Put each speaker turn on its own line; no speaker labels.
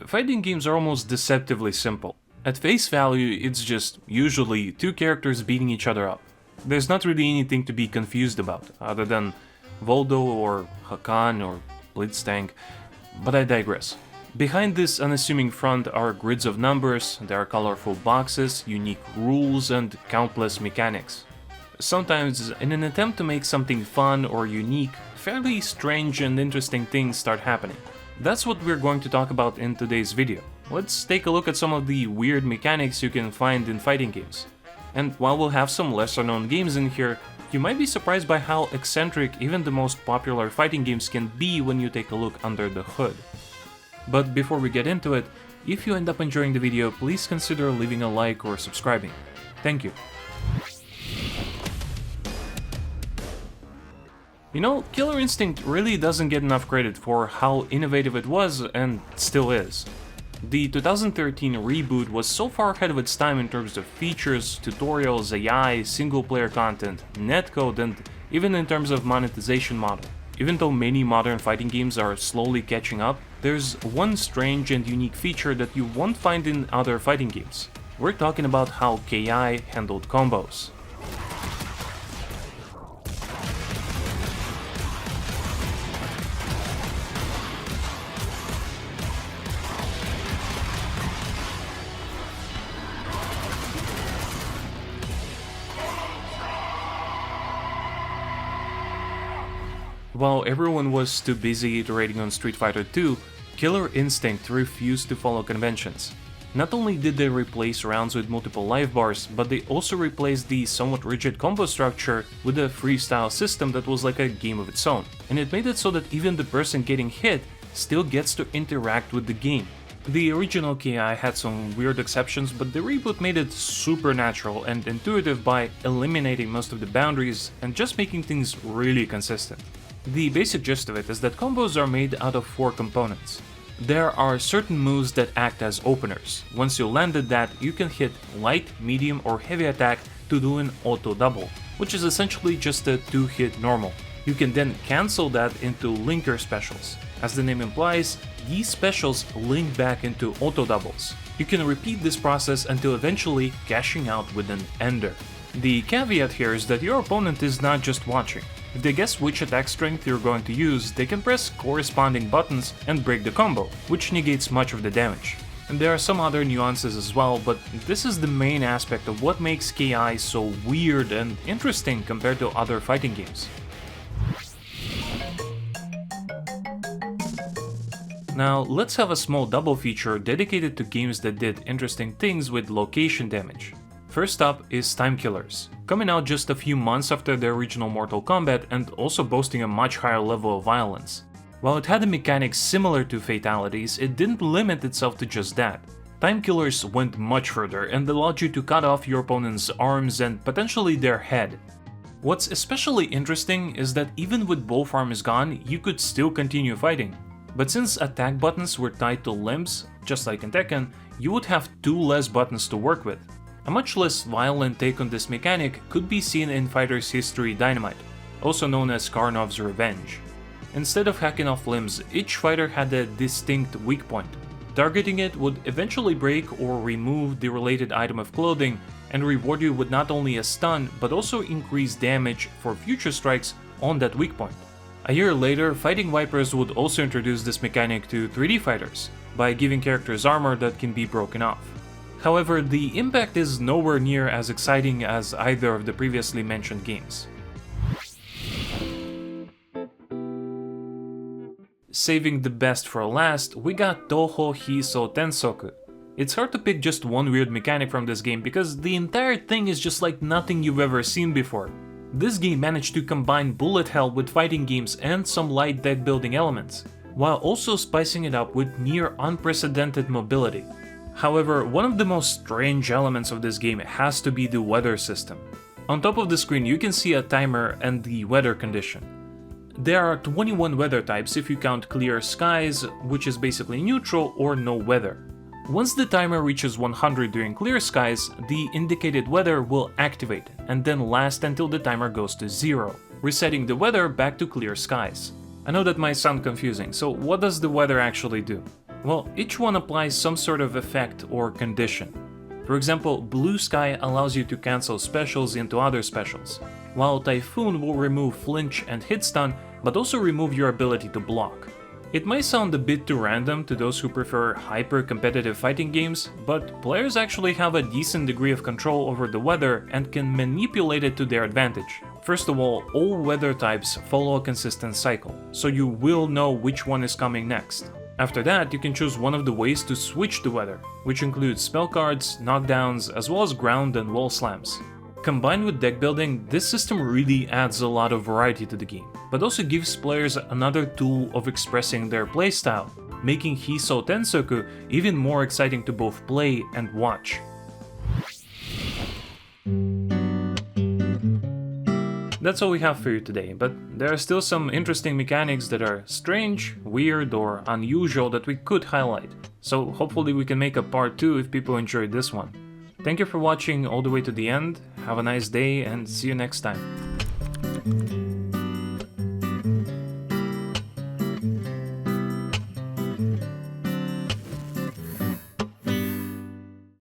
fighting games are almost deceptively simple. At face value, it's just usually two characters beating each other up. There's not really anything to be confused about, other than Voldo or Hakan or Blitztank, but I digress. Behind this unassuming front are grids of numbers, there are colorful boxes, unique rules, and countless mechanics. Sometimes, in an attempt to make something fun or unique, fairly strange and interesting things start happening. That's what we're going to talk about in today's video. Let's take a look at some of the weird mechanics you can find in fighting games. And while we'll have some lesser known games in here, you might be surprised by how eccentric even the most popular fighting games can be when you take a look under the hood. But before we get into it, if you end up enjoying the video, please consider leaving a like or subscribing. Thank you. You know, Killer Instinct really doesn't get enough credit for how innovative it was and still is. The 2013 reboot was so far ahead of its time in terms of features, tutorials, AI, single-player content, netcode, and even in terms of monetization model. Even though many modern fighting games are slowly catching up, there's one strange and unique feature that you won't find in other fighting games. We're talking about how KI handled combos. While everyone was too busy iterating on Street Fighter 2, Killer Instinct refused to follow conventions. Not only did they replace rounds with multiple life bars, but they also replaced the somewhat rigid combo structure with a freestyle system that was like a game of its own, and it made it so that even the person getting hit still gets to interact with the game. The original KI had some weird exceptions, but the reboot made it super natural and intuitive by eliminating most of the boundaries and just making things really consistent. The basic gist of it is that combos are made out of 4 components. There are certain moves that act as openers. Once you landed that, you can hit light, medium, or heavy attack to do an auto double, which is essentially just a 2-hit normal. You can then cancel that into linker specials. As the name implies, these specials link back into auto doubles. You can repeat this process until eventually cashing out with an ender. The caveat here is that your opponent is not just watching. If they guess which attack strength you're going to use, they can press corresponding buttons and break the combo, which negates much of the damage. And there are some other nuances as well, but this is the main aspect of what makes KI so weird and interesting compared to other fighting games. Now, let's have a small double feature dedicated to games that did interesting things with location damage. First up is Time Killers, coming out just a few months after the original Mortal Kombat and also boasting a much higher level of violence. While it had a mechanic similar to fatalities, it didn't limit itself to just that. Time Killers went much further and allowed you to cut off your opponent's arms and potentially their head. What's especially interesting is that even with both arms gone, you could still continue fighting. But since attack buttons were tied to limbs, just like in Tekken, you would have 2 less buttons to work with. A much less violent take on this mechanic could be seen in Fighter's History Dynamite, also known as Karnov's Revenge. Instead of hacking off limbs, each fighter had a distinct weak point. Targeting it would eventually break or remove the related item of clothing and reward you with not only a stun, but also increased damage for future strikes on that weak point. A year later, Fighting Vipers would also introduce this mechanic to 3D fighters, by giving characters armor that can be broken off. However, the impact is nowhere near as exciting as either of the previously mentioned games. Saving the best for last, we got Touhou Hiso Tensoku. It's hard to pick just one weird mechanic from this game because the entire thing is just like nothing you've ever seen before. This game managed to combine bullet hell with fighting games and some light deck building elements, while also spicing it up with near unprecedented mobility. However, one of the most strange elements of this game has to be the weather system. On top of the screen you can see a timer and the weather condition. There are 21 weather types if you count clear skies, which is basically neutral or no weather. Once the timer reaches 100 during clear skies, the indicated weather will activate and then last until the timer goes to 0, resetting the weather back to clear skies. I know that might sound confusing, so what does the weather actually do? Well, each one applies some sort of effect or condition. For example, Blue Sky allows you to cancel specials into other specials, while Typhoon will remove flinch and hit stun, but also remove your ability to block. It might sound a bit too random to those who prefer hyper-competitive fighting games, but players actually have a decent degree of control over the weather and can manipulate it to their advantage. First of all weather types follow a consistent cycle, so you will know which one is coming next. After that, you can choose one of the ways to switch the weather, which includes spell cards, knockdowns, as well as ground and wall slams. Combined with deck building, this system really adds a lot of variety to the game, but also gives players another tool of expressing their playstyle, making Hiso Tensoku even more exciting to both play and watch. That's all we have for you today, but there are still some interesting mechanics that are strange, weird, or unusual that we could highlight, so hopefully we can make a part 2 if people enjoyed this one. Thank you for watching all the way to the end, have a nice day and see you next time.